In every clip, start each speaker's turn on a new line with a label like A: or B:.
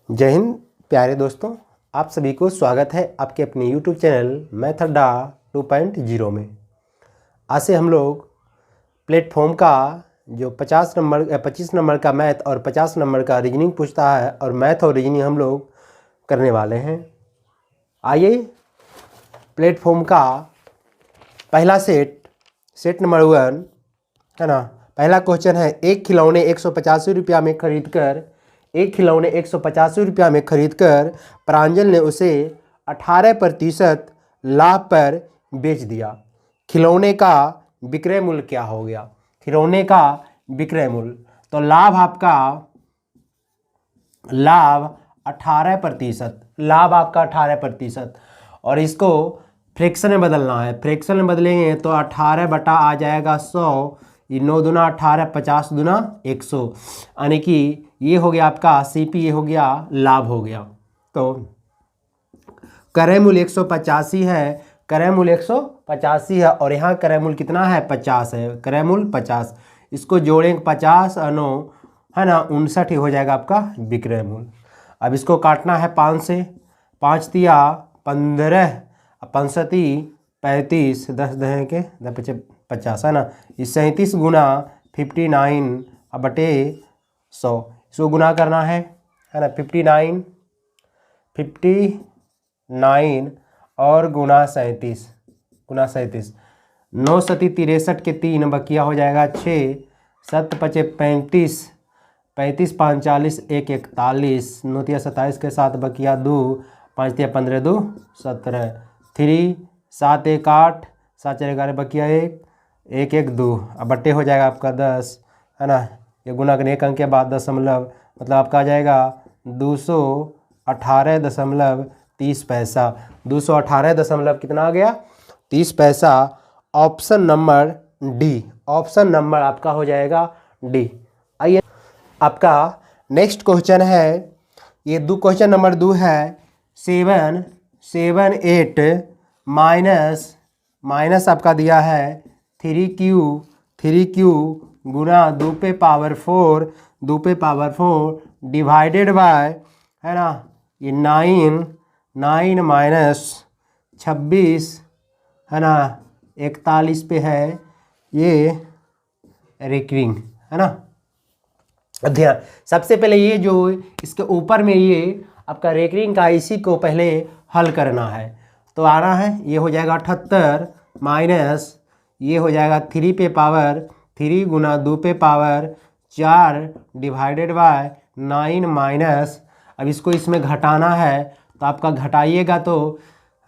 A: जय हिंद प्यारे दोस्तों, आप सभी को स्वागत है आपके अपने यूट्यूब चैनल मैथ अड्डा 2.0 में। आज से हम लोग प्लेटफॉर्म का जो 25 नंबर का मैथ और 50 नंबर का रीजनिंग पूछता है और मैथ और रीजनिंग हम लोग करने वाले हैं। आइए प्लेटफॉर्म का पहला सेट नंबर 1 है ना। पहला क्वेश्चन है, एक खिलौने 185 रुपया में खरीद कर प्रांजल ने उसे 18% लाभ पर बेच दिया। खिलौने का विक्रय मूल्य क्या हो गया? खिलौने का विक्रय मूल्य, तो लाभ 18%, और इसको फ्रैक्शन में बदलना है। फ्रैक्शन में बदलेंगे तो 18 बटा आ जाएगा 100, 9 दूना 18, 50 दूना 100, यानी कि ये हो गया आपका सीपी, ये हो गया लाभ हो गया। तो क्रय मूल्य 185 है, क्रय मूल्य 185 है और यहाँ क्रय मूल्य कितना है? 50 है, क्रय मूल्य 50। इसको जोड़ेंगे 50 और 9 है ना, 59 हो जाएगा आपका विक्रय मूल्य। अब इसको काटना है 5 से, 5 तिया 15, 65 35, 10 दहें के 50 है ना। इस 37 गुना 59 बटे 100, इसको गुना करना है ना। 59 और गुना 37, 9 सती 63 के 3 बकिया हो जाएगा 6, 7 पचे 35, 35 5 40, 1 41, 9 तिया 27 के 7 बकिया 2, 5 तिया 15 2 17, 3 7 1 8, 7 4 11 बकिया 1, 1 1 2, अब बट्टे हो जाएगा आपका 10 है ना। ये गुना करने एक अंक के बाद दशमलव, मतलब आपका आ जाएगा 218.30 पैसा। 218 कितना आ गया? 30 पैसा। Option number D, option number आपका हो जाएगा डी। आइए आपका नेक्स्ट क्वेश्चन है, ये क्वेश्चन नंबर 2 है। 7 8 माइनस आपका दिया है 3q गुना 2 पे पावर 4 डिवाइडेड बाय है ना, ये 9 माइनस 26 है ना, 41 पे है, ये रेकरिंग है ना। ध्यान, सबसे पहले ये जो इसके ऊपर में ये आपका रेकरिंग का, इसी को पहले हल करना है। तो आना है, ये हो जाएगा 78 माइनस, ये हो जाएगा 3 पे पावर 3 गुना 2 पे पावर 4 डिवाइडेड बाय 9 माइनस, अब इसको इसमें घटाना है तो आपका घटाइएगा तो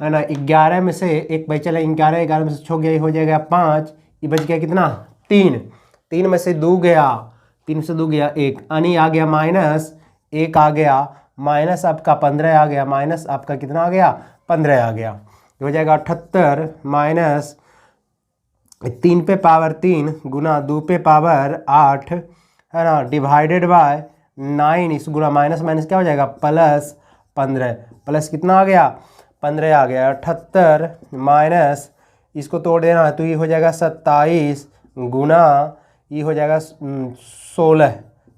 A: है ना, 11 में से एक बच चला, 11 में से छो गया, ये हो जाएगा 5, ये बच गया कितना? 3 में से 2 गया, 3 से 2 गया 1, यानी आ गया माइनस 1 आ गया, माइनस आपका 15 आ गया, माइनस आपका कितना आ गया? 15 आ गया। ये हो जाएगा 78 माइनस 3 पे पावर 3 गुना 2 पे पावर 8 है ना, डिवाइडेड बाय 9, इस गुना माइनस क्या हो जाएगा? प्लस 15, प्लस कितना आ गया? 15 आ गया। 78 माइनस, इसको तोड़ देना है तो ये हो जाएगा 27 गुना, ये हो जाएगा 16,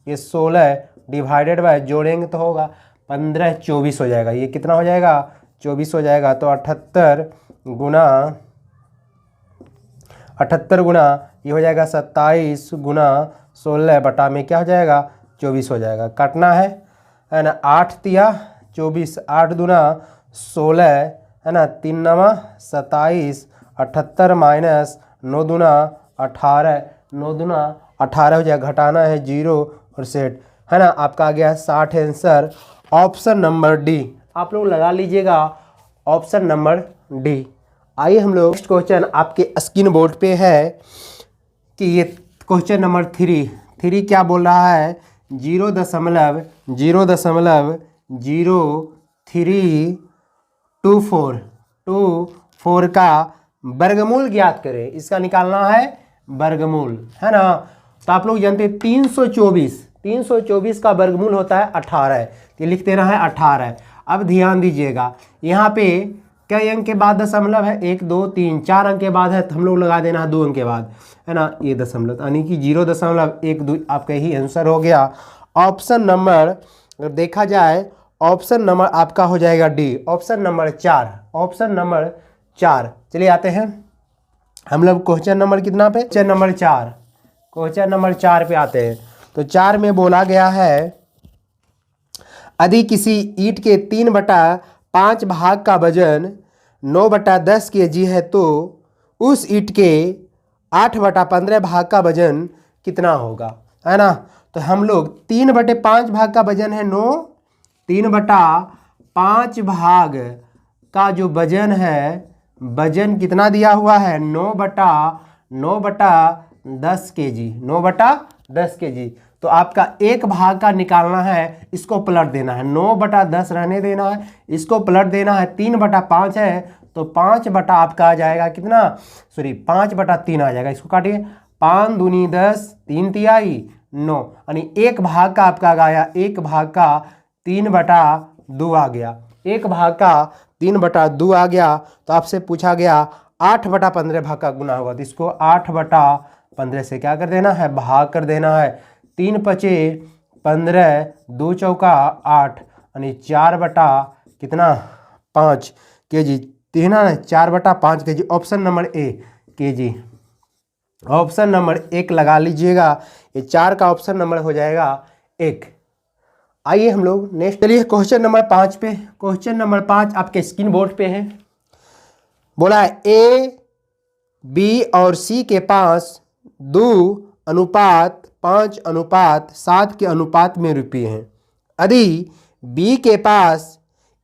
A: ये 16 डिवाइडेड बाय, जोड़ेंगे तो होगा 15 24 हो जाएगा। ये कितना हो जाएगा? 24 हो जाएगा। तो 78 गुना ये हो जाएगा 27 गुना 16 बटा में क्या हो जाएगा? 24 हो जाएगा। काटना है ना, 8 तिया 24, 8 दूना 16 है ना, 3 नवा 27, 78 माइनस 9 दूना 18, 9 दूना 18 हो जाएगा। घटाना है 0 और सेट है ना, आपका आ गया 60 आंसर। ऑप्शन नंबर डी आप लोग लगा लीजिएगा, ऑप्शन नंबर डी। आइए हम लोग नेक्स्ट क्वेश्चन आपके स्क्रीन बोर्ड पे है कि ये क्वेश्चन नंबर 3 क्या बोल रहा है? 0.0324 का वर्गमूल ज्ञात करें। इसका निकालना है वर्गमूल है ना। तो आप लोग जानते हैं 324 का वर्गमूल होता है 18, ये लिख देना है 18। अब ध्यान दीजिएगा, यहाँ पे कई अंक के बाद दशमलव है? 1 2 3 4 अंक के बाद है, तो हम लोग लगा देना है 2 अंक के बाद है ना, ये दशमलव, यानी कि 0.12 आपका ही आंसर हो गया। ऑप्शन नंबर अगर देखा जाए, ऑप्शन नंबर आपका हो जाएगा D, option number 4, option number 4। चलिए आते हैं हम लोग क्वेश्चन नंबर कितना पे, क्वेश्चन नंबर 4, क्वेश्चन नंबर 4 पे आते हैं। तो 4 में बोला गया है यदि किसी ईंट के 3/5 भाग का वजन 9/10 kg है तो उस ईंट के 8/15 भाग का वजन कितना होगा, है ना। तो हम लोग 3/5 भाग का वजन है 9, 3/5 भाग का जो वजन है, वजन कितना दिया हुआ है 9/10 kg, 9/10 kg। तो आपका एक भाग का निकालना है, इसको पलट देना है, 9/10 रहने देना है, इसको पलट देना है, 3/5 है तो 5 बटा आपका आ जाएगा कितना, सॉरी 5/3 आ जाएगा। इसको काटिए, 5 दूनी 10, 3 तिहाई 9, यानी एक भाग का आपका आया, एक भाग का 3/2 आ गया, एक भाग का 3/2 आ गया। तो आपसे पूछा गया 8/15 भाग का गुना होगा, तो इसको 8/15 से क्या कर देना है, भाग कर देना है। 3×5 = 2 चौका 8, यानी 4/5 kg, तीन 4/5 kg, option number A kg, option number 1 लगा लीजिएगा। ये 4 का ऑप्शन नंबर हो जाएगा 1। आइए हम लोग नेक्स्ट, चलिए क्वेश्चन नंबर 5 पे। क्वेश्चन नंबर 5 आपके स्क्रीन बोर्ड पे है। बोला है ए, बी और सी के पास 2:5:7 के अनुपात में रुपये हैं। यदि बी के पास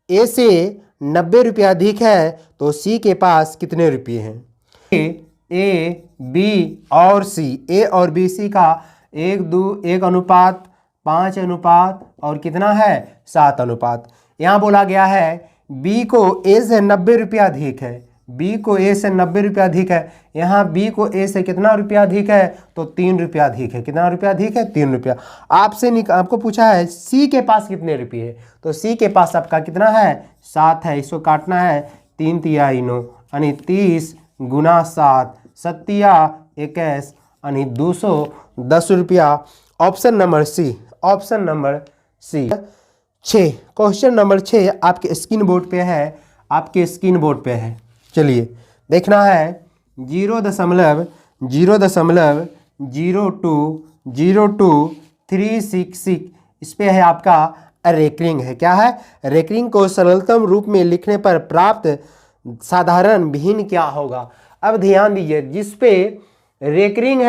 A: ए से 90 रुपये अधिक है तो सी के पास कितने रुपये हैं। ए, बी और सी, ए और बी सी का 1:5 और कितना है 7 यहाँ बोला गया है बी को ए से 90 रुपया अधिक है, बी को ए से 90 रुपया अधिक है। यहाँ बी को ए से कितना रुपया अधिक है, तो 3 रुपया अधिक है। कितना रुपया अधिक है, 3 रुपया। आपको पूछा है सी के पास कितने रुपये है, तो सी के पास आपका कितना है 7 है। इसको काटना है, 3 तिहाई 9, यानी 30 × 7, 7 21, यानी 210 रुपया। Option number C, option number C. 6, question number 6 आपके स्क्रीन बोर्ड पे है, आपके स्क्रीन बोर्ड पे है। चलिए देखना है 0.0020236, इस पे है आपका रेकरिंग है। क्या है, रेकरिंग को सरलतम रूप में लिखने पर प्राप्त साधारण भिन्न क्या होगा। अब ध्यान दीजिए, जिस पे रेकरिंग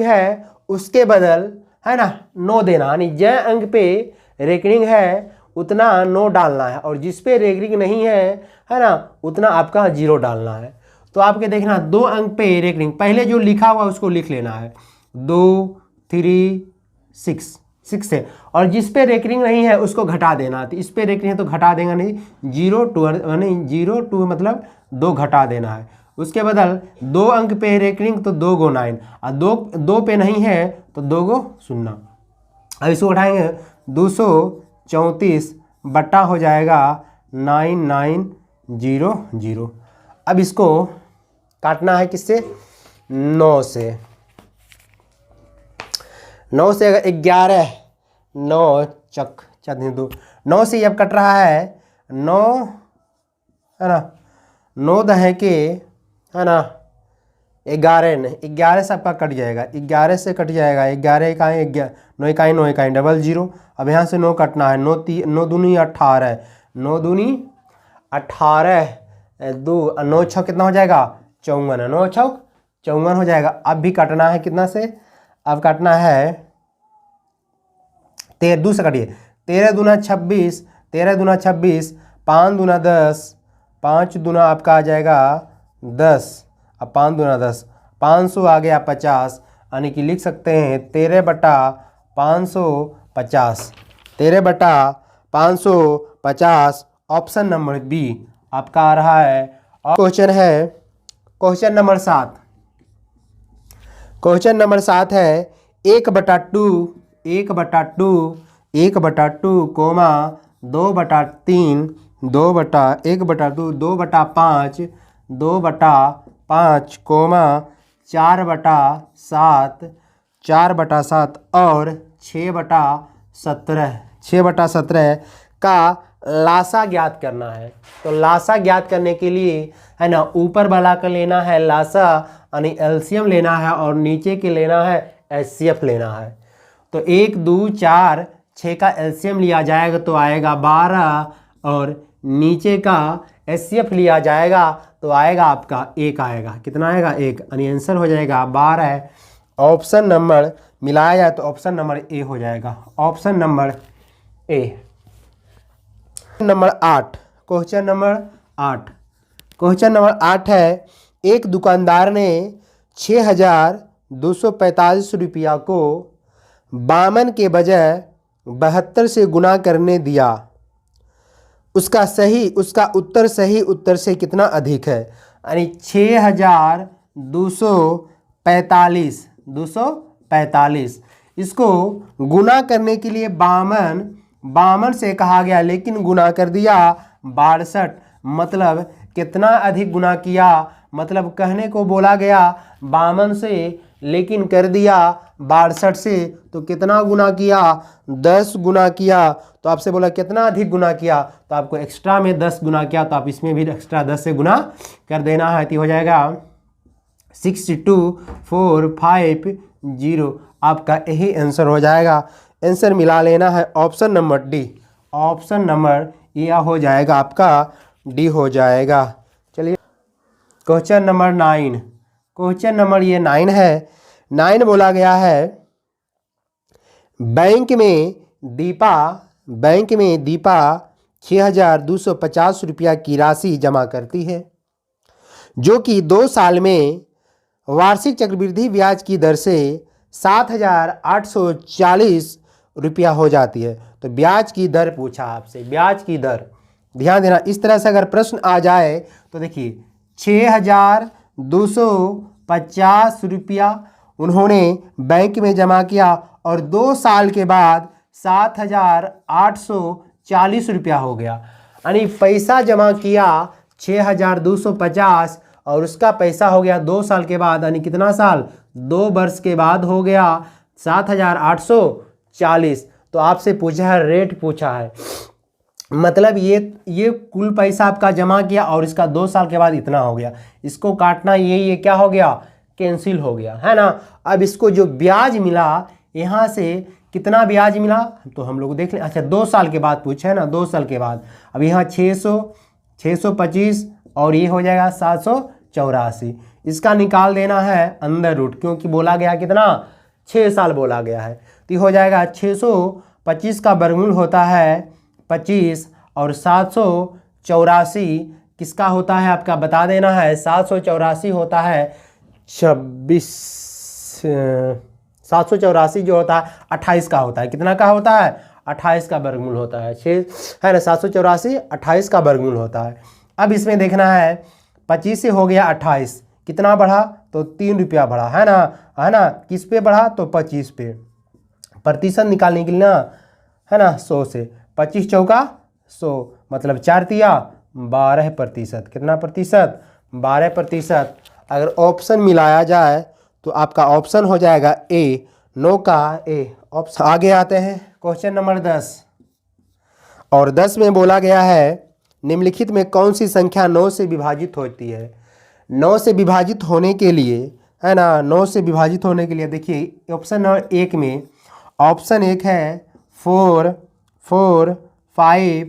A: है उसके बदल है ना 9 देना, यानी ज अंक पे रेकरिंग है उतना 9 डालना है, और जिस पे रेकरिंग नहीं है ना, उतना आपका 0 डालना है। तो आपके देखना 2 अंक पे रेकरिंग, पहले जो लिखा हुआ उसको लिख लेना है 2 3 6 से, और जिस पे रेकरिंग नहीं है उसको घटा देना। तो इस पे रेकरिंग है तो घटा देगा नहीं, 0 मतलब 2 घटा देना है। उसके बदल 2 अंक पे रेकरिंग तो 2 × 9, और 2 पे नहीं है तो 2 × 0। अब इसको उठाएंगे 234 बट्टा हो जाएगा 9900। अब इसको काटना है किससे, 9 से। 9 से अगर 11, 9 चक 2, 9 से अब कट रहा है 9, है ना, 9 दहे के, है ना 11 से आपका कट जाएगा, 11 से कट जाएगा, 11 इकाई 9 इकाई 9 इकाई 00। अब यहाँ से 9 कटना है, 9 दूनी 18, 9 दूनी 18, 2 9 6 कितना हो जाएगा 54, 9 6 54 हो जाएगा। अब भी काटना है कितना से, अब काटना है 2 से काटिए, 13 दूना 26, 13 दूना 26, 5 दूना 10, 5 दूना आपका आ जाएगा 10, अब 5 दूना 10, 500 आ गया 50, यानी कि लिख सकते हैं 13/550, 13/550। ऑप्शन नंबर बी आपका आ रहा है। क्वेश्चन है क्वेश्चन नंबर 7, क्वेश्चन नंबर 7 है 1/2 कोमा 2/3 2/1/2 2/5 2/5 कोमा 4/7 4/7 और 6/7 17, 6/17 का लासा ज्ञात करना है। तो लासा ज्ञात करने के लिए है ना, ऊपर वाला का लेना है लासा यानी एलसीएम लेना है, और नीचे के लेना है एचसीएफ लेना है। तो 1 2 4 6 का एलसीएम लिया जाएगा तो आएगा 12, और नीचे का एचसीएफ लिया जाएगा तो आएगा आपका 1 आएगा। कितना आएगा? 1, यानी आंसर हो जाएगा 12। ऑप्शन नंबर मिलाया जाए तो ऑप्शन नंबर ए हो जाएगा, option number A. Number 8, question number 8, question number 8 है, एक दुकानदार ने 6,245 रुपया को 52 के बजाय 72 से गुना करने दिया। उसका उत्तर सही उत्तर से कितना अधिक है? यानी 6,245 इसको गुना करने के लिए 52 से कहा गया, लेकिन गुना कर दिया 62। मतलब कितना अधिक गुना किया? मतलब कहने को बोला गया 52 से, लेकिन कर दिया 62 से। तो कितना गुना किया? 10 गुना किया। तो आपसे बोला कितना अधिक गुना किया, तो आपको एक्स्ट्रा में 10 गुना किया, तो आप इसमें भी एक्स्ट्रा 10 से गुना कर देना है। तो हो जाएगा 62450। आपका यही आंसर हो जाएगा। आंसर मिला लेना है option number D, option number A हो जाएगा, आपका डी हो जाएगा। चलिए क्वेश्चन नंबर 9, क्वेश्चन नंबर ये 9 है। 9 बोला गया है, बैंक में दीपा 6,250 रुपया की राशि जमा करती है, जो कि 2 साल में वार्षिक चक्रवृद्धि ब्याज की दर से 7,840 रुपया हो जाती है। तो ब्याज की दर पूछा आपसे, ब्याज की दर। ध्यान देना, इस तरह से अगर प्रश्न आ जाए तो देखिए 6,250 रुपया उन्होंने बैंक में जमा किया, और 2 साल के बाद 7,840 रुपया हो गया। यानी पैसा जमा किया 6,250 और उसका पैसा हो गया 2 साल के बाद, यानी कितना साल? 2 वर्ष के बाद हो गया 7,840। तो आपसे पूछा है, रेट पूछा है, मतलब ये कुल पैसा आपका जमा किया और इसका 2 साल के बाद इतना हो गया। इसको काटना, ये क्या हो गया? कैंसिल हो गया, है ना। अब इसको जो ब्याज मिला, यहाँ से कितना ब्याज मिला तो हम लोग देख लें। अच्छा 2 साल के बाद पूछा है ना, 2 साल के बाद। अब यहाँ 625 और ये हो जाएगा 784। इसका निकाल देना है अंदर रूट, क्योंकि बोला गया कितना? 6 साल बोला गया है। तो ये हो जाएगा 625 का वर्गमूल होता है 25, और 784 किसका होता है आपका बता देना है। 784 होता है 26, 784 जो होता है 28 का होता है। कितना का होता है? 28 का वर्गमूल होता है। 6 है ना, 784 28 का वर्गमूल होता है। अब इसमें देखना है 25 से हो गया 28, कितना बढ़ा? तो 3 रुपया बढ़ा, है ना। किस पे बढ़ा? तो 25 पे। प्रतिशत निकालने के लिए ना, है ना, 100 से 25 चौका 100, मतलब 4 तिया 12%। कितना प्रतिशत? 12%। अगर ऑप्शन मिलाया जाए तो आपका ऑप्शन हो जाएगा ए, नो का ए ऑप्शन। आगे आते हैं क्वेश्चन नंबर 10, और 10 में बोला गया है, निम्नलिखित में कौन सी संख्या 9 से विभाजित होती है? 9 से विभाजित होने के लिए, है ना, 9 से विभाजित होने के लिए देखिए ऑप्शन नंबर 1 में, ऑप्शन 1 है 4 4 5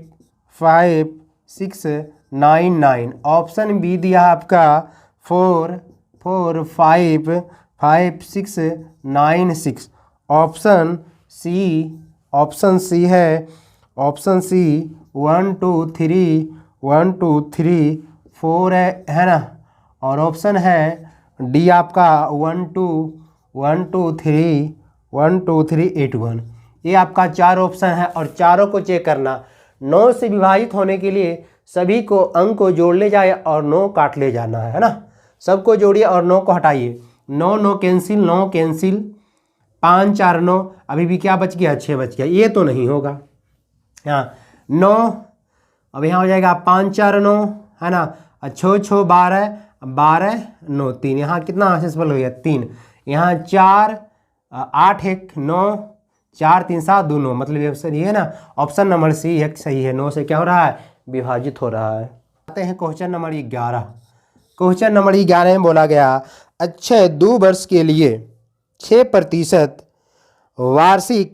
A: 5 6 9 9। ऑप्शन बी दिया आपका 4 4 5 5 6 9 6। ऑप्शन सी है, ऑप्शन सी 1 2 3 1 2 3 4 है ना। और ऑप्शन है डी आपका 1 2 1 2 3 1 2 3 8 1। ये आपका 4 ऑप्शन है, और चारों को चेक करना। 9 से विभाजित होने के लिए सभी को अंक को जोड़ ले जाए और 9 काट ले जाना है ना। सबको जोड़िए और 9 को हटाइए। 9 9 कैंसिल, 9 कैंसिल, 5 4 9, अभी भी क्या बच गया? 6 बच गया। ये तो नहीं होगा। यहाँ 9, अब यहाँ हो जाएगा 5 4 9, है ना। 6 6 12 12 9 3, यहाँ कितना सक्सेसफुल हो गया? 3। यहाँ 4 8 1 9 4 3 7 2 9, मतलब ये सही है ना, ऑप्शन नंबर सी एक सही है। 9 से क्या हो रहा है, विभाजित हो रहा है। आते हैं क्वेश्चन नंबर 11। क्वेश्चन नंबर 11 में बोला गया अच्छे 2 वर्ष के लिए 6% वार्षिक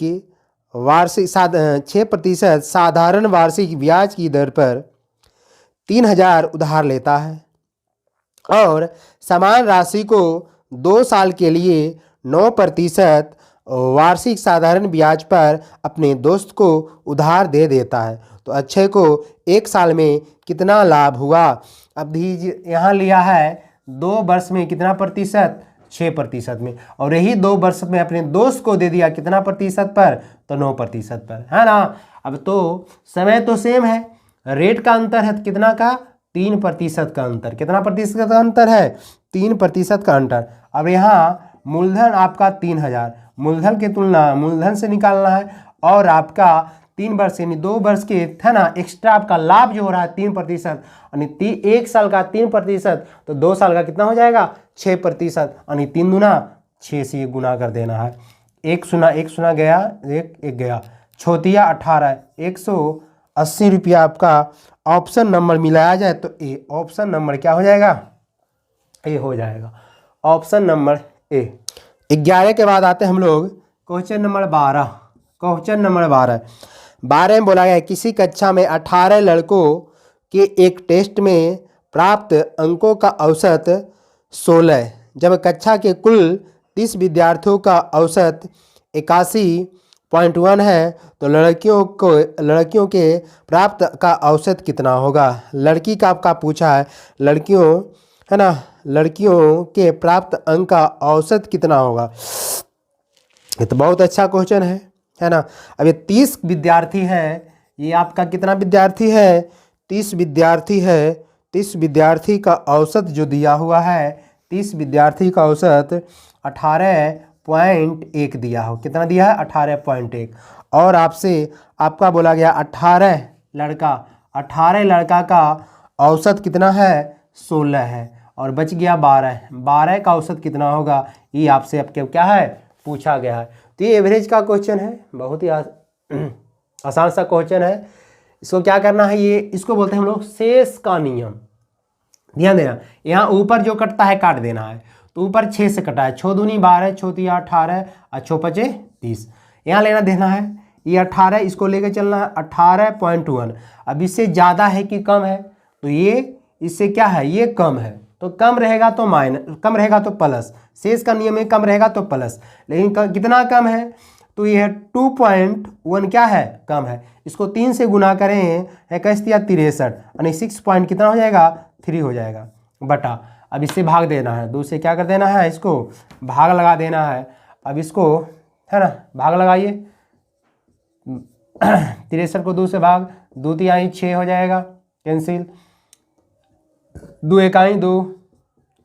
A: 6% साधारण वार्षिक ब्याज की दर पर 3000 उधार लेता है और समान राशि को 2 साल के लिए 9% वार्षिक साधारण ब्याज पर अपने दोस्त को उधार दे देता है, तो अक्षय को 1 साल में कितना लाभ हुआ। अब दीजिए यहाँ लिया है 2 वर्ष में कितना प्रतिशत, 6% में, और यही 2 वर्ष में अपने दोस्त को दे दिया कितना प्रतिशत पर, तो 9% पर, है ना। अब तो समय तो सेम है, रेट का अंतर है कितना का, 3% का अंतर। कितना प्रतिशत का अंतर है, 3% का अंतर। अब यहाँ मूलधन आपका 3000, मूलधन की तुलना मूलधन से निकालना है, और आपका 3 वर्ष यानी 2 वर्ष के है ना एक्स्ट्रा आपका लाभ जो हो रहा है 3%, यानी 1 साल का 3%, तो 2 साल का कितना हो जाएगा 6%, यानी 3 दूना 6 से गुना कर देना है। 1 सुना गया, एक गया, छोतिया 18, 180 रुपया आपका ऑप्शन नंबर मिलाया जाए तो ए, ऑप्शन नंबर क्या हो जाएगा, ए हो जाएगा, ऑप्शन नंबर ए। 11 के बाद आते हैं हम लोग क्वेश्चन नंबर 12। क्वेश्चन नंबर 12 में बोला गया किसी कक्षा में 18 लड़कों के एक टेस्ट में प्राप्त अंकों का औसत 16, जब कक्षा के कुल 30 विद्यार्थियों का औसत 81.1 है, तो लड़कियों के प्राप्त का औसत कितना होगा। लड़की का आपका पूछा है, लड़कियों है ना, लड़कियों के प्राप्त अंक का औसत कितना होगा। ये तो बहुत अच्छा क्वेश्चन है ना। अब ये 30 विद्यार्थी हैं, ये आपका कितना विद्यार्थी है, 30 विद्यार्थी है। 30 विद्यार्थी का औसत जो दिया हुआ है, 30 विद्यार्थी का औसत 18.1 दिया हो, कितना दिया है 18.1, और आपका बोला गया 18 लड़का का औसत कितना है 16 है, और बच गया 12 का औसत कितना होगा, ये आपसे आपके क्या है पूछा गया है। तो ये एवरेज का क्वेश्चन है, बहुत ही आसान सा क्वेश्चन है। इसको क्या करना है, ये इसको बोलते हैं हम लोग शेष का नियम। ध्यान देना, यहाँ ऊपर जो कटता है काट देना है, तो ऊपर 6 से कटा है, 6 दूनी 12, 6 तिया 18 और 6 पचे 30, यहाँ लेना देना है। ये 18, इसको लेकर चलना है 18.1। अब इससे ज़्यादा है कि कम है, तो ये इससे क्या है, ये कम है, तो कम रहेगा तो माइनस, कम रहेगा तो प्लस, शेष का नियम में कम रहेगा तो प्लस, लेकिन कितना कम है, तो ये 2.1 क्या है कम है। इसको 3 से गुना करें है कैसे दिया 63, यानी 6 पॉइंट कितना हो जाएगा 3 हो जाएगा बटा। अब इससे भाग देना है, 2 से क्या कर देना है, इसको भाग लगा देना है। अब इसको है ना भाग लगाइए, 63 को 2 से भाग, 2 तिहाई 6 हो जाएगा, कैंसिल, 2 एकाई 2,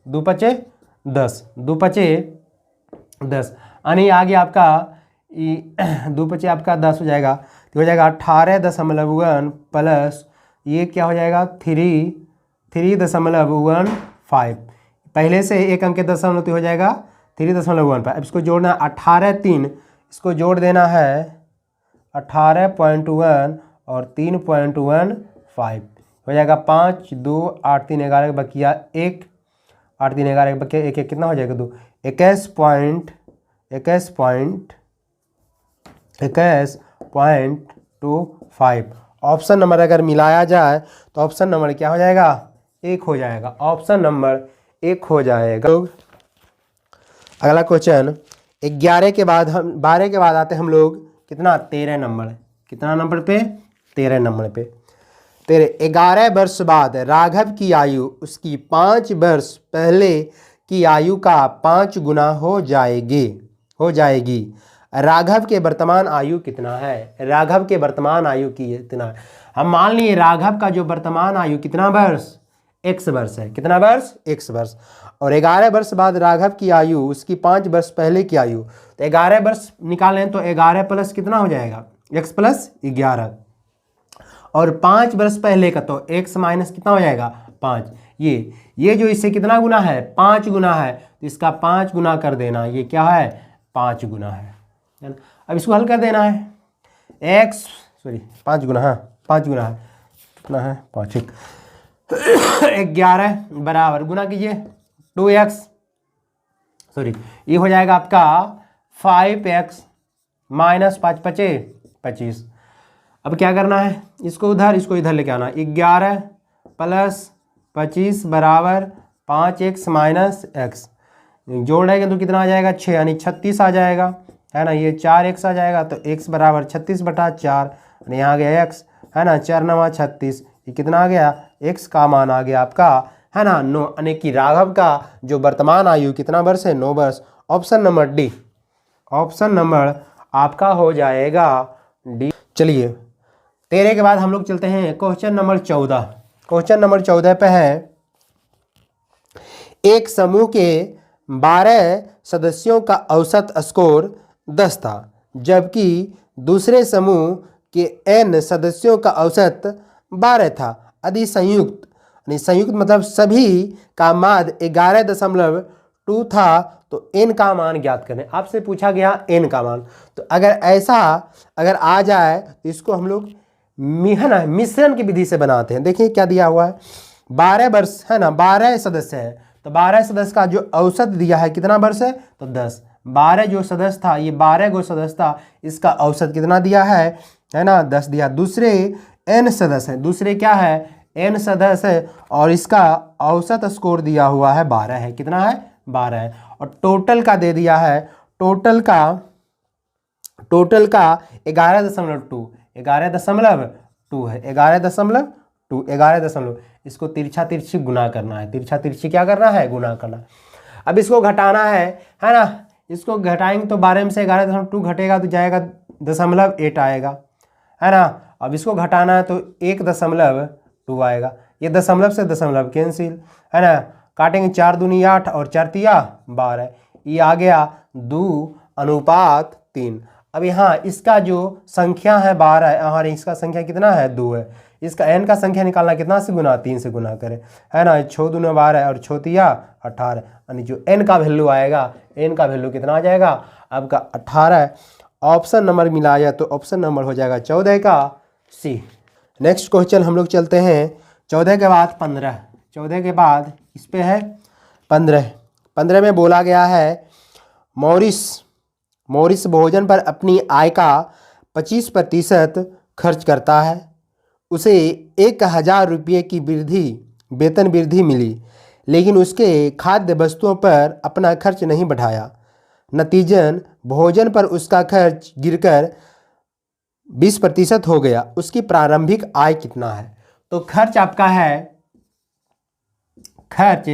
A: 2 पचे 10, 2 पचे 10, यानी आगे आपका 2 पचे आपका 10 हो जाएगा, तो हो जाएगा 18.1 प्लस ये क्या हो जाएगा 3.15, पहले से एक अंक के दशमलव तो हो जाएगा 3.15। अब इसको जोड़ना 18 इसको जोड़ देना है 18.1 और 3.15 हो जाएगा 5, 2, 8, 3, 11 बकिया 1, 8, 3, 11 बकिया 1, 1 कितना हो जाएगा 2, 21.25। ऑप्शन नंबर अगर मिलाया जाए तो ऑप्शन नंबर क्या हो जाएगा 1 हो जाएगा, ऑप्शन नंबर 1 हो जाएगा। अगला क्वेश्चन 11 के बाद हम 12 के बाद आते हैं हम लोग कितना 13 नंबर, कितना नंबर पे 13 नंबर पे। 11 वर्ष बाद राघव की आयु उसकी 5 वर्ष पहले की आयु का 5 गुना हो जाएगी। राघव के वर्तमान आयु कितना है, राघव के वर्तमान आयु की कितना है। हम मान लिए राघव का जो वर्तमान आयु कितना वर्ष x वर्ष है, कितना वर्ष x वर्ष, और 11 वर्ष बाद राघव की आयु उसकी 5 वर्ष पहले की आयु, तो 11 वर्ष निकालें तो 11 प्लस कितना हो जाएगा x प्लस 11, और 5 वर्ष पहले का तो x माइनस कितना हो जाएगा 5। ये जो इससे कितना गुना है 5 गुना है, तो इसका 5 गुना कर देना, ये क्या है 5 गुना है ना। अब इसको हल कर देना है। एक्स 5 गुना, हाँ 5 गुना है, कितना है 5 1 11 बराबर गुना कीजिए 2x, ये हो जाएगा आपका 5x माइनस 5 5 25। अब क्या करना है, इसको इधर लेके आना। 11 प्लस 25 बराबर 5x माइनस x, जोड़ रहेगा तो कितना आ जाएगा 6, यानी 36 आ जाएगा, है ना। ये 4x आ जाएगा तो x बराबर 36/4, यानी यहाँ आ गया x, है ना। 4 9 36, ये कितना आ गया, x का मान आ गया आपका, है ना 9, यानी कि राघव का जो वर्तमान आयु कितना वर्ष है, 9 वर्ष। Option number D, option number आपका हो जाएगा डी। चलिए 13 के बाद हम लोग चलते हैं क्वेश्चन नंबर 14। क्वेश्चन नंबर 14 पे है, एक समूह के 12 सदस्यों का औसत स्कोर 10 था, जबकि दूसरे समूह के n सदस्यों का औसत 12 था। यदि संयुक्त मतलब सभी का माध्य 11.2 था तो n का मान ज्ञात करें। आपसे पूछा गया n का मान, तो अगर आ जाए तो इसको हम लोग है ना मिश्रण की विधि से बनाते हैं। देखिए क्या दिया हुआ है, 12 वर्ष है ना, 12 सदस्य है, तो 12 सदस्य का जो औसत दिया है कितना वर्ष है, तो 10। 12 जो सदस्य था, ये 12 गो सदस्य था, इसका औसत कितना दिया है ना 10 दिया। दूसरे n सदस्य है, दूसरे क्या है n सदस्य है, और इसका औसत स्कोर दिया हुआ है 12 है, कितना है 12 है। और टोटल का दे दिया है, टोटल का 11.2 है, 11.2 इसको तिरछी गुना करना है, तिरछी क्या करना है, गुना करना। अब इसको घटाना है ना, इसको घटाएंगे तो 12 में से 11.2 घटेगा तो जाएगा 0.8 आएगा, है ना। अब इसको घटाना है तो 1.2 आएगा, ये दशमलव से दशमलव कैंसिल, है ना। काटेंगे 4 दूनी 8 और 4 तिया 12, ये आ गया 2:3। अब यहाँ इसका जो संख्या है 12 है, और इसका संख्या कितना है 2 है। इसका n का संख्या निकालना कितना से गुना, 3 से गुना करें, है ना। 6 दूनी 12 और 6 तिया 18, यानी जो n का वैल्यू आएगा, n का वैल्यू कितना आ जाएगा आपका 18। ऑप्शन नंबर मिलाया तो ऑप्शन नंबर हो जाएगा 14 का सी। नेक्स्ट क्वेश्चन हम लोग चलते हैं 14 के बाद 15, 14 के बाद इस पे है 15 में बोला गया है, मॉरिस भोजन पर अपनी आय का 25% खर्च करता है। उसे 1000 रुपये की वेतन वृद्धि मिली, लेकिन उसके खाद्य वस्तुओं पर अपना खर्च नहीं बढ़ाया। नतीजन भोजन पर उसका खर्च गिरकर 20% हो गया। उसकी प्रारंभिक आय कितना है, तो खर्च आपका है, खर्च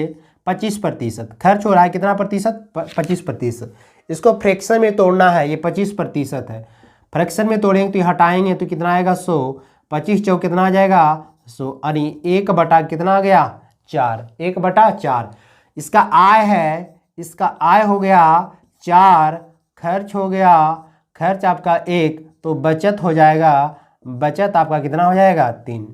A: 25%, खर्च हो रहा है कितना प्रतिशत, 25%। इसको फ्रैक्शन में तोड़ना है, ये 25% है, फ्रैक्शन में तोड़ेंगे तो हटाएंगे तो कितना आएगा 100, 25 चौक कितना आ जाएगा 100, यानी 1 बटा कितना आ गया 4, 1/4। इसका आय है, इसका आय हो गया 4, खर्च हो गया, खर्च आपका 1, तो बचत हो जाएगा, बचत आपका कितना हो जाएगा 3।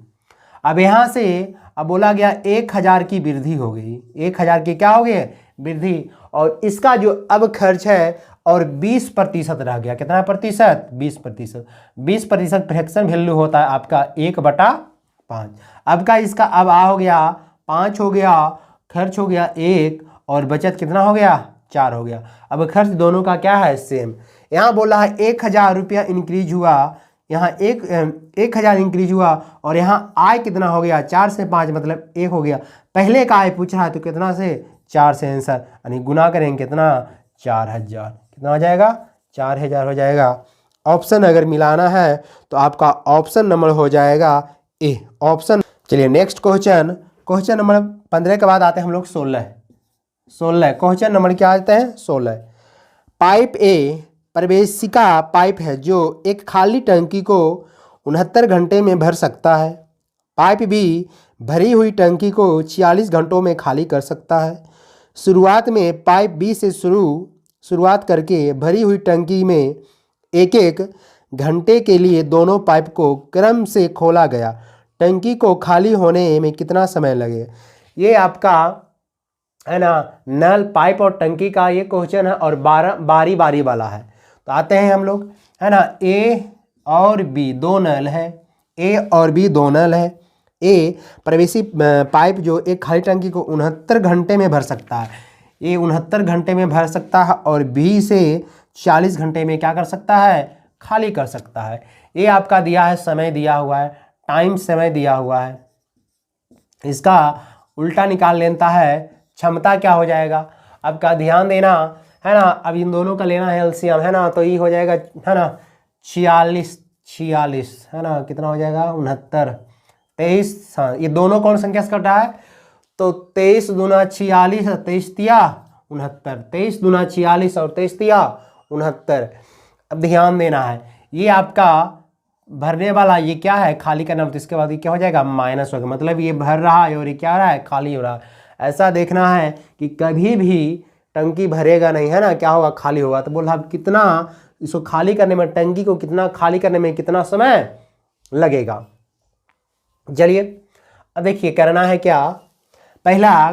A: अब यहाँ से अब बोला गया 1000 की वृद्धि हो गई, 1000 की क्या हो गई वृद्धि, और इसका जो अब खर्च है और 20% रह गया, कितना प्रतिशत 20%। 20% फ्रैक्शन वैल्यू होता है आपका 1/5। अब का इसका अब हो गया 5 हो गया, खर्च हो गया 1 और बचत कितना हो गया 4 हो गया। अब खर्च दोनों का क्या है सेम। यहाँ बोला है 1000 रुपया इंक्रीज हुआ, यहाँ 1000 इंक्रीज हुआ, और यहाँ आय कितना हो गया 4 से 5 मतलब 1 हो गया। पहले का आय पूछ रहा है तो कितना से 4 से आंसर, यानी गुना करेंगे कितना 4000, कितना हो जाएगा 4000 हो जाएगा। ऑप्शन अगर मिलाना है तो आपका ऑप्शन नंबर हो जाएगा ए, ऑप्शन। चलिए नेक्स्ट क्वेश्चन, क्वेश्चन नंबर 15 के बाद आते हैं हम लोग 16। क्वेश्चन नंबर क्या आते हैं 16। पाइप ए प्रवेशिका पाइप है जो एक खाली टंकी को 69 घंटे में भर सकता है। पाइप बी भरी हुई टंकी को 46 घंटों में खाली कर सकता है। शुरुआत में पाइप बी से शुरुआत करके भरी हुई टंकी में एक घंटे के लिए दोनों पाइप को क्रम से खोला गया। टंकी को खाली होने में कितना समय लगे। ये आपका है ना नल, पाइप और टंकी का ये क्वेश्चन है, और बारी बारी वाला है। तो आते हैं हम लोग, है ना। ए और बी दो नल है, ए और बी दो नल है। ए प्रवेशी पाइप जो एक खाली टंकी को 69 घंटे में भर सकता है, ये 69 घंटे में भर सकता है, और बी से 40 घंटे में क्या कर सकता है, खाली कर सकता है। ये आपका दिया है, समय दिया हुआ है, टाइम समय दिया हुआ है। इसका उल्टा निकाल लेता है, क्षमता क्या हो जाएगा आपका, ध्यान देना है ना। अब इन दोनों का लेना है एलसीएम, है ना, तो ये हो जाएगा, है ना, 46 है ना, कितना हो जाएगा 69, 23। हाँ, ये दोनों कौन संख्या से कट रहा है, तो 23 दूना 46, 23 तिया 69, 23 दूना 46 और 23 तिया 69। अब ध्यान देना है, ये आपका भरने वाला ये क्या है, खाली करना, तो इसके बाद ये क्या हो जाएगा, माइनस होगा, मतलब ये भर रहा है और ये क्या हो रहा है, खाली हो रहा है। ऐसा देखना है कि कभी भी टंकी भरेगा नहीं, है ना, क्या होगा, खाली होगा। तो बोला कितना इसको खाली करने में, टंकी को कितना खाली करने में कितना समय लगेगा। चलिए अब देखिए करना है क्या, पहला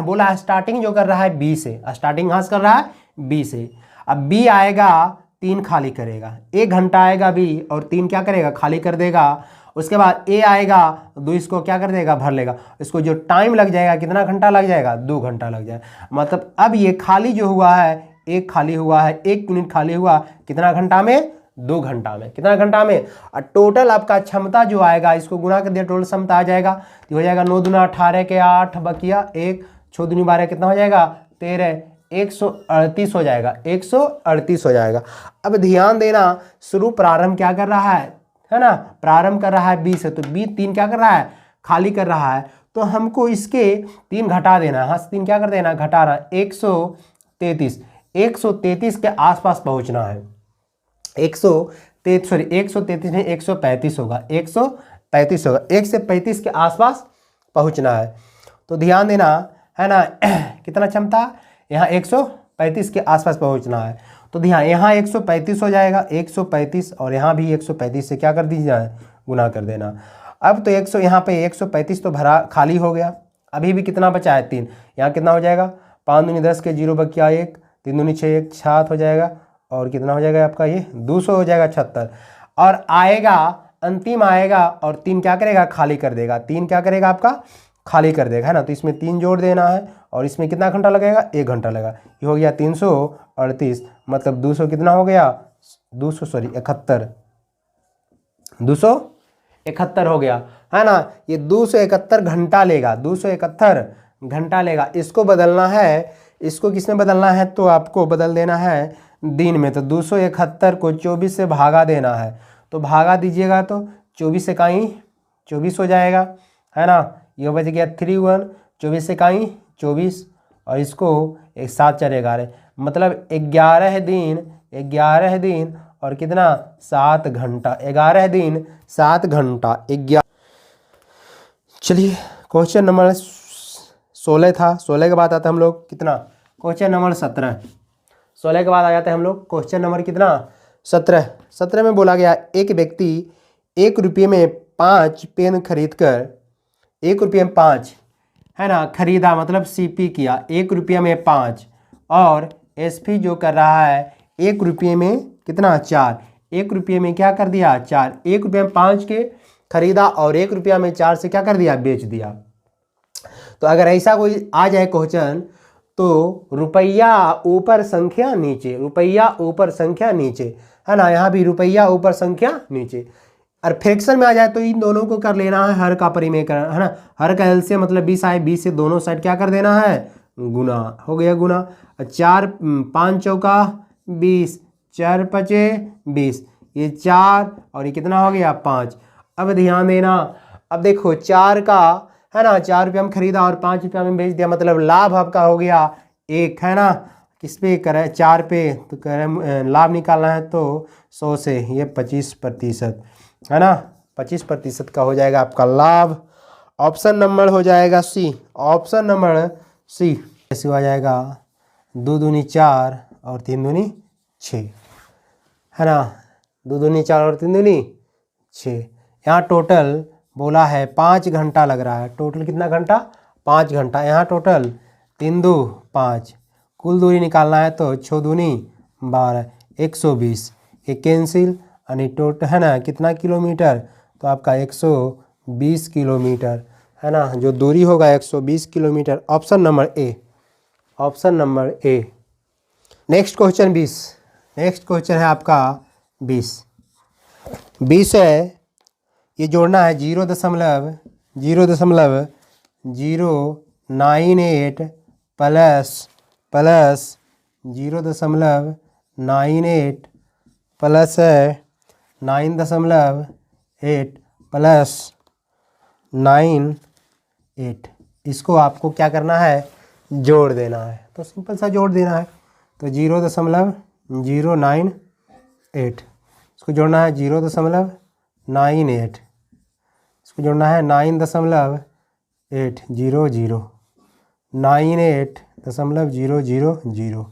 A: बोला स्टार्टिंग जो कर रहा है बी से, स्टार्टिंग कहाँ से कर रहा है, बी से। अब बी आएगा 3 खाली करेगा, 1 घंटा आएगा बी और 3 क्या करेगा, खाली कर देगा। उसके बाद ए आएगा 2, इसको क्या कर देगा, भर लेगा। इसको जो टाइम लग जाएगा, कितना घंटा लग जाएगा, 2 घंटा लग जाएगा। मतलब अब ये खाली जो हुआ है, 1 खाली हुआ है, 1 यूनिट खाली हुआ, कितना घंटा में, 2 घंटा में, कितना घंटा में। और टोटल आपका क्षमता जो आएगा, इसको गुना कर दिया, टोटल क्षमता आ जाएगा, तो हो जाएगा 9 दूना 18 के 8 बकिया 1, 6 दूनी 12, कितना हो जाएगा 13, 138 हो जाएगा, 138 हो जाएगा। अब ध्यान देना, शुरू प्रारंभ क्या कर रहा है ना, प्रारंभ कर रहा है बी से, तो बी 3 क्या कर रहा है, खाली कर रहा है। तो हमको इसके 3 घटा देना है, हाँ 3 क्या कर देना, घटा रहा है, 133 के आसपास पहुंचना है। 133 नहीं, 135 होगा, 135 होगा, 1 से 35 के आसपास पहुंचना है। तो ध्यान देना, है ना, कितना क्षमता, यहाँ 135 के आसपास पहुंचना है। तो ध्यान, यहाँ 135 हो जाएगा, 135, और यहाँ भी 135 से क्या कर दीजिए, गुना कर देना। अब तो 100, यहाँ पे 135 तो भरा खाली हो गया, अभी भी कितना बचा है, 3। यहाँ कितना हो जाएगा, 5 दूनी 10 के 0 बकिया 1, 3 दूनी 6, 1 7 हो जाएगा, और कितना हो जाएगा आपका, ये 200 हो जाएगा, 76। और आएगा अंतिम आएगा, और 3 क्या करेगा, खाली कर देगा, 3 क्या करेगा आपका, खाली कर देगा, है ना। तो इसमें 3 जोड़ देना है, और इसमें कितना घंटा लगेगा, 1 घंटा लगेगा। ये हो गया 338, मतलब 200 कितना हो गया, 71, 271 हो गया, है ना। ये 271 घंटा लेगा, 271 घंटा लेगा। इसको बदलना है, इसको किसमें बदलना है, तो आपको बदल देना है दिन में। तो 271 को 24 से भागा देना है, तो भागा दीजिएगा तो 24 से कहीं 24 हो जाएगा, है ना। ये बच गया 31, 24 से कहीं 24, और इसको एक 7 4 11, मतलब 11 दिन और कितना, 7 घंटा, 11 दिन 7 घंटा 11। चलिए क्वेश्चन नंबर 16 था, 16 के बाद आता है हम लोग कितना, क्वेश्चन नंबर 17। 16 के बाद आ जाते हैं हम लोग क्वेश्चन नंबर कितना, 17 में बोला गया, एक व्यक्ति 1 रुपये में 5 पेन खरीद कर, 1 रुपये में 5, है ना, खरीदा, मतलब सीपी किया, 1 रुपये में 5, और एसपी जो कर रहा है 1 रुपये में कितना, 4, 1 रुपये में क्या कर दिया, 4, 1 रुपये में 5 के खरीदा, और 1 रुपया में 4 से क्या कर दिया, बेच दिया। तो अगर ऐसा कोई आ जाए क्वेश्चन, तो रुपया ऊपर संख्या नीचे, रुपया ऊपर संख्या नीचे, है ना, यहाँ भी रुपया ऊपर संख्या नीचे। और फ्रैक्शन में आ जाए तो इन दोनों को कर लेना है, हर का परिमेय, है ना, हर का एलसीएम मतलब 20 आए, 20 से दोनों साइड क्या कर देना है, गुना, हो गया गुना। 4 5 चौका 20, 4 पचे 20, ये 4 और ये कितना हो गया, 5। अब ध्यान देना, अब देखो 4 का, है ना, 4 रुपये में खरीदा और 5 रुपया में बेच दिया, मतलब लाभ आपका हो गया 1, है ना। किस पे करें, 4 पे, तो करें लाभ निकालना है तो 100 से, ये 25%, है ना, 25% का हो जाएगा आपका लाभ। ऑप्शन नंबर हो जाएगा सी, ऑप्शन नंबर सी। ऐसे हो जाएगा 2 दूनी 4 और 3 दूनी 6, है ना, 2 दूनी 4 और 3 दूनी 6। यहाँ टोटल बोला है 5 घंटा लग रहा है, टोटल कितना घंटा, 5 घंटा। यहाँ टोटल 3 2 5, कुल दूरी निकालना है तो 6 दूनी 12, 120, ये कैंसिल यानी टोटल है ना कितना किलोमीटर, तो आपका 120 किलोमीटर है ना, जो दूरी होगा 120 kilometre. Option number A, option number A. Next question 20, next question है आपका 20। 20 है, ये जोड़ना है 0.098 प्लस 0.98 प्लस 9.8 प्लस 9.8, इसको आपको क्या करना है, जोड़ देना है। तो सिंपल सा जोड़ देना है, तो 0.098, इसको जोड़ना है 0.98, इसको जोड़ना है 9.800, 98.000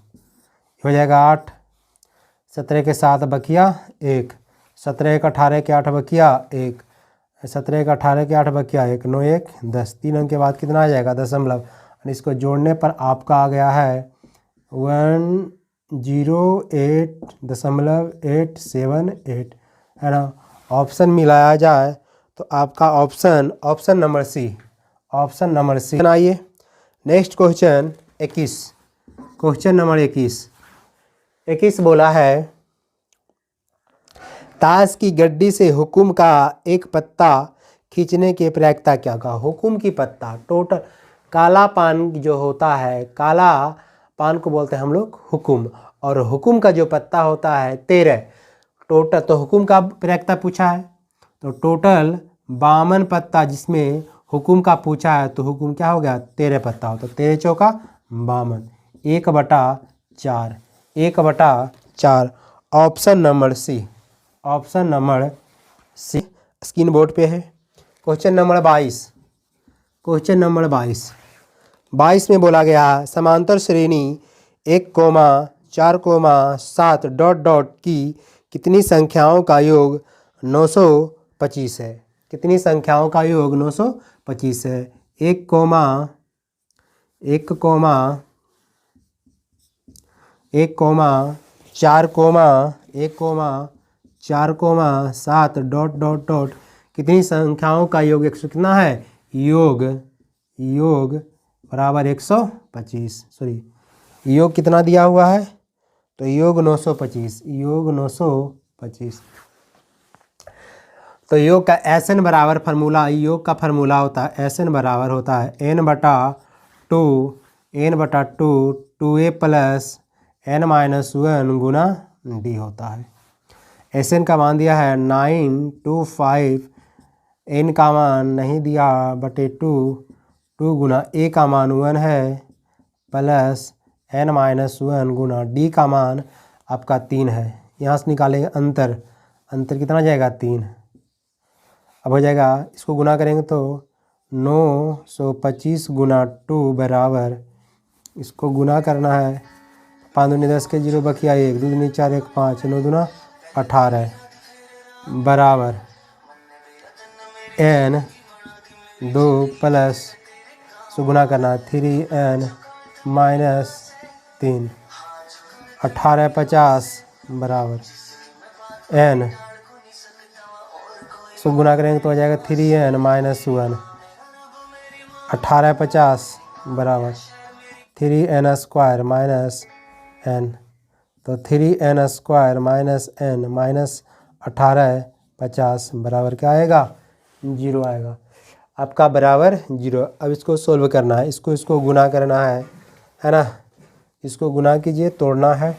A: हो जाएगा 8, 17 के 7 बकिया 1, 17 के 18 के 8 बकिया 1, 17 के 18 के 8 बकिया 1, 9 1 10, 3 अंक के बाद कितना आ जाएगा दशमलव, और इसको जोड़ने पर आपका आ गया है 108.878 है ना। ऑप्शन मिलाया जाए तो आपका option number C, option number C. आइए नेक्स्ट क्वेश्चन 21, क्वेश्चन नंबर 21 बोला है, ताश की गड्डी से हुकुम का एक पत्ता खींचने की प्रक्रिया क्या का। हुकुम की पत्ता, टोटल काला पान जो होता है, काला पान को बोलते हैं हम लोग हुकुम, और हुकुम का जो पत्ता होता है 13 टोटल। तो हुकुम का प्रक्रिया पूछा है, तो टोटल 52 पत्ता जिसमें हुकुम का पूछा है, तो हुकुम क्या हो गया 13 पत्ता हो, तो 13 चौका 52, 1/4, 1/4। Option number C, option number C screen board पे है। क्वेश्चन नंबर 22, क्वेश्चन नंबर 22 में बोला गया समांतर श्रेणी 1,4,7 ... की कितनी संख्याओं का योग 925 है। कितनी संख्याओं का योग 925 है। 1,4,7 ... कितनी संख्याओं का योग 100 कितना है, योग बराबर 125, सॉरी योग कितना दिया हुआ है, तो योग 925, योग 925। तो योग का SN बराबर फार्मूला, योग का फार्मूला होता है SN बराबर होता है n/2, 2a + n-1 गुना d होता है। SN का मान दिया है 925, n का मान नहीं दिया बटे 2 गुना a का मान 1 है प्लस n-1 गुना d का मान आपका 3 है। यहाँ से निकालेंगे अंतर कितना जाएगा 3। अब हो जाएगा, इसको गुना करेंगे तो 925 गुना 2 बराबर, इसको गुना करना है 5 दूनी 10 के 0 बकिया 1, 2 दूनी 4 1 5, 9 दूना 18 बराबर n 2 प्लस इसको गुना करना है 3n - 3, 1850 बराबर n, इसको गुना करेंगे तो हो जाएगा 3n - 1, 1850 बराबर 3n² - n, तो 3n² - n -1850 बराबर क्या आएगा, 0 आएगा आपका, बराबर 0। अब इसको सोल्व करना है, इसको गुना करना है ना। इसको गुना कीजिए, तोड़ना है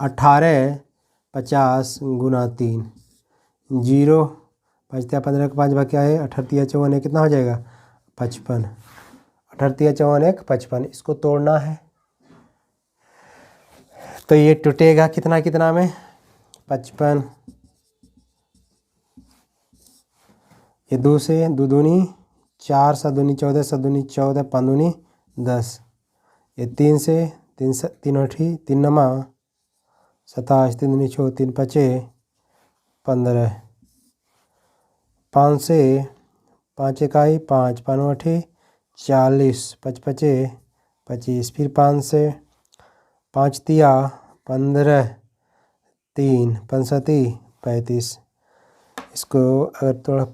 A: 1850 गुना 3, 0 5 15 5 क्या है 18 54 कितना हो जाएगा 55, 18 54 55। इसको तोड़ना है तो ये टूटेगा कितना में 55, ये 2 से 2 दूनी 4, 7 दूनी 14, 7 दूनी 14, 5 दूनी 10, ये 3 से 3 8 3 नमा 27, 3 दूनी 6, 3 5 15, 5 से 5 इकाई 5, 5 8 40, 5 5 25, फिर 5 से 5 तिया 15, 3 पंसती 35, इसको अगर थोड़ा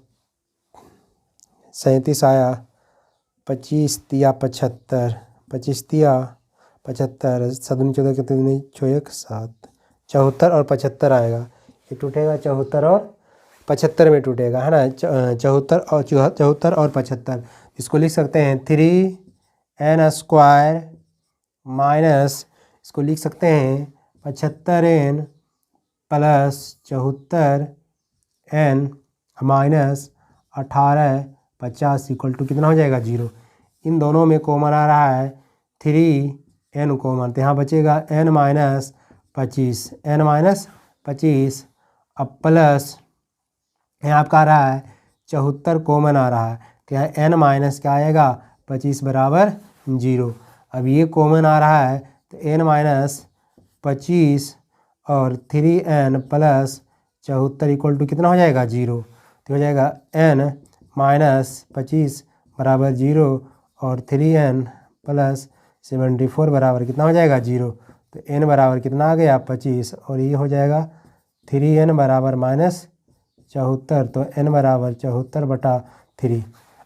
A: 37 आया, 25 तिया 75, 25 तिया 75, 7 14 कितने 1 7, 74 और 75 आएगा। ये टूटेगा 74 और 75 में टूटेगा, है ना। 74 और 75, इसको लिख सकते हैं 3n² माइनस, इसको लिख सकते हैं 75n plus 74n minus 18 50 equal to कितना हो जाएगा 0। इन दोनों में कॉमन आ रहा है 3n कॉमन, तो यहाँ बचेगा n माइनस 25 अब प्लस यहाँ आपका आ रहा है 74 कॉमन आ रहा है, तो यहाँ n माइनस क्या आएगा 25 बराबर 0। अब ये कॉमन आ रहा है तो n माइनस 25 और 3n प्लस 74 इक्वल टू कितना हो जाएगा 0, तो हो जाएगा n माइनस 25 बराबर 0 और 3n प्लस 74 बराबर कितना हो जाएगा 0, तो n बराबर कितना आ गया 25 और ये हो जाएगा 3n बराबर माइनस 74, तो n बराबर 74/3।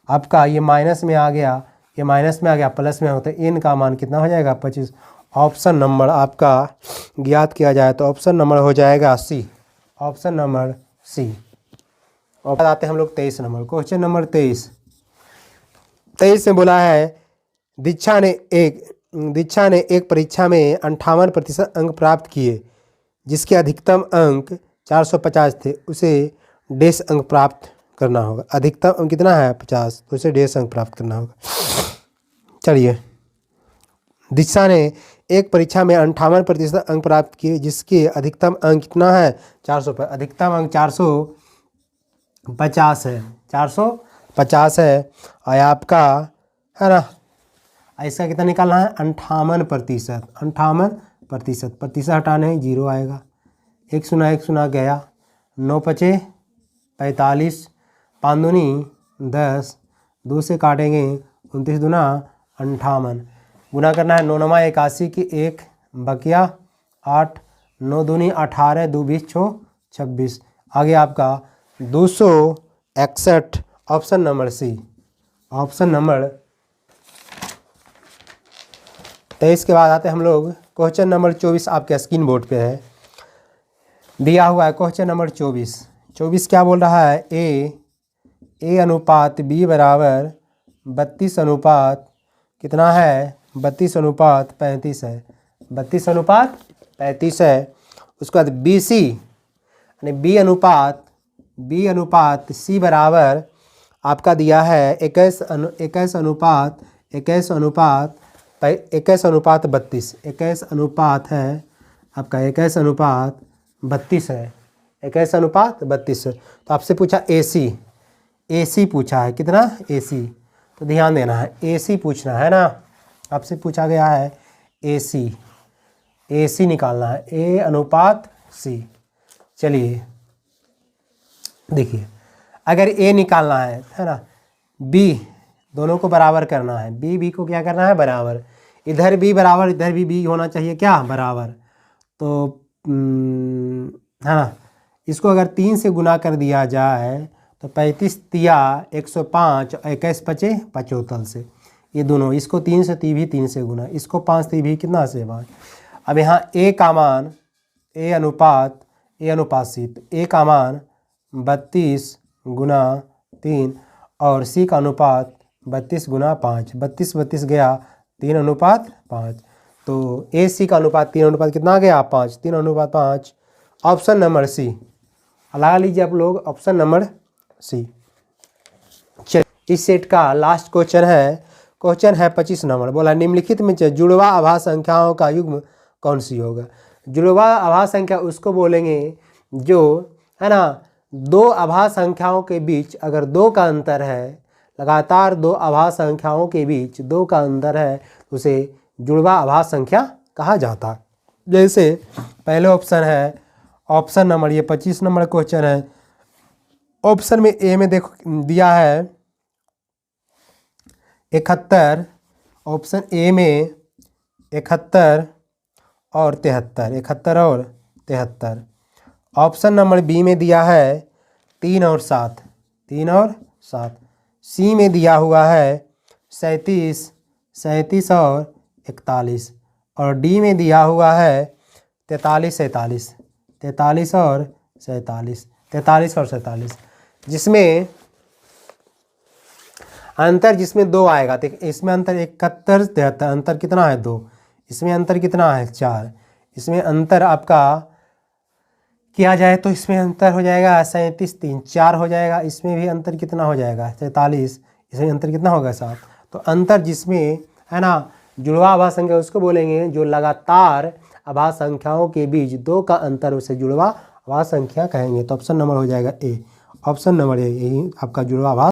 A: आपका ये माइनस में आ गया, ये माइनस में आ गया, प्लस में हो तो n का मान कितना हो जाएगा 25। ऑप्शन नंबर आपका ज्ञात किया जाए तो ऑप्शन नंबर हो जाएगा सी, ऑप्शन नंबर सी। और आते हैं हम लोग 23 नंबर, क्वेश्चन नंबर 23 में बोला है दीक्षा ने एक परीक्षा में 58% अंक प्राप्त किए, जिसके अधिकतम अंक 450 थे, उसे डेढ़ अंक प्राप्त करना होगा। अधिकतम अंक कितना है 50, तो उसे डेढ़ अंक प्राप्त करना होगा। चलिए, दीक्षा ने एक परीक्षा में 58% अंक प्राप्त किए, जिसके अधिकतम अंक कितना है 400, अधिकतम अंक 450 है, 450 है। और आपका है ना, इसका कितना निकालना है 58%, 58%, प्रतिशत हटाने 0 आएगा, 1 0 गया, 9 5 45, 5 दूनी 10, 2 से काटेंगे 29 दूना 58, गुना करना है 9 9 81 की 1 बकिया 8, 9 दूनी 18, 2 20 26, आगे आपका 261, option number C, option number 23 के बाद आते हैं हम लोग क्वेश्चन नंबर 24, आपके स्क्रीन बोर्ड पे है दिया हुआ है। क्वेश्चन नंबर 24 क्या बोल रहा है, ए अनुपात बी बराबर 32 अनुपात कितना है 32:35 है, 32:35 है। उसके बाद बी सी यानी बी अनुपात सी बराबर आपका दिया है 21 अनुपात 32, 21 अनुपात है आपका 21 अनुपात 32 है, 21 अनुपात 32 है। तो आपसे पूछा AC पूछा है, कितना AC, तो ध्यान देना है AC पूछना है ना, आपसे पूछा गया है AC निकालना है, A अनुपात C। चलिए देखिए, अगर A निकालना है ना, B दोनों को बराबर करना है, B को क्या करना है बराबर, इधर B बराबर इधर भी B होना चाहिए क्या बराबर, तो है ना। इसको अगर 3 से गुना कर दिया जाए तो 35 तिया 105, 21 पचे 75 से, ये दोनों, इसको 3 से ती भी 3 से गुना, इसको 5 ती भी कितना से 5। अब यहाँ A का मान A अनुपात C, तो A का मान 32 गुना 3 और C का अनुपात 32 गुना 5, 32 गया 3 अनुपात 5, तो AC का अनुपात 3 अनुपात कितना आ गया 5, 3 अनुपात 5, ऑप्शन नंबर सी। लगा लीजिए आप लोग ऑप्शन नंबर सी। चलिए, इस सेट का लास्ट क्वेश्चन है 25 नंबर, बोला निम्नलिखित में से जुड़वा आभास संख्याओं का युग्म कौन सी होगा। जुड़वा आभास संख्या उसको बोलेंगे जो है ना, 2 आभास संख्याओं के बीच अगर 2 का अंतर है, लगातार 2 आभास संख्याओं के बीच 2 का अंतर है, तो उसे जुड़वा आभास संख्या कहा जाता है। जैसे पहले ऑप्शन है, ऑप्शन नंबर ये 25 नंबर क्वेश्चन है, ऑप्शन में ए में देखो दिया है 71, ऑप्शन ए में 71 और 73, 71 और 73, ऑप्शन नंबर बी में दिया है 3 और 7, 3 और 7। सी में दिया हुआ है 37, 37 और 41। और डी में दिया हुआ है 43, 47, 43 और 47, 43 और 47। जिसमें अंतर जिसमें 2 आएगा तो इसमें अंतर 71, 73, अंतर कितना है 2। इसमें अंतर कितना है 4। इसमें अंतर आपका किया जाए तो इसमें अंतर हो जाएगा 37, 3, 4 हो जाएगा। इसमें भी अंतर कितना हो जाएगा 43, इसमें अंतर कितना होगा 7। तो अंतर जिसमें है ना जुड़वा आभास संख्या उसको बोलेंगे जो लगातार आभास संख्याओं के बीच 2 का अंतर उसे जुड़वा आभास संख्या कहेंगे। तो ऑप्शन नंबर हो जाएगा ए, ऑप्शन नंबर ए, यही आपका जुड़वा आभास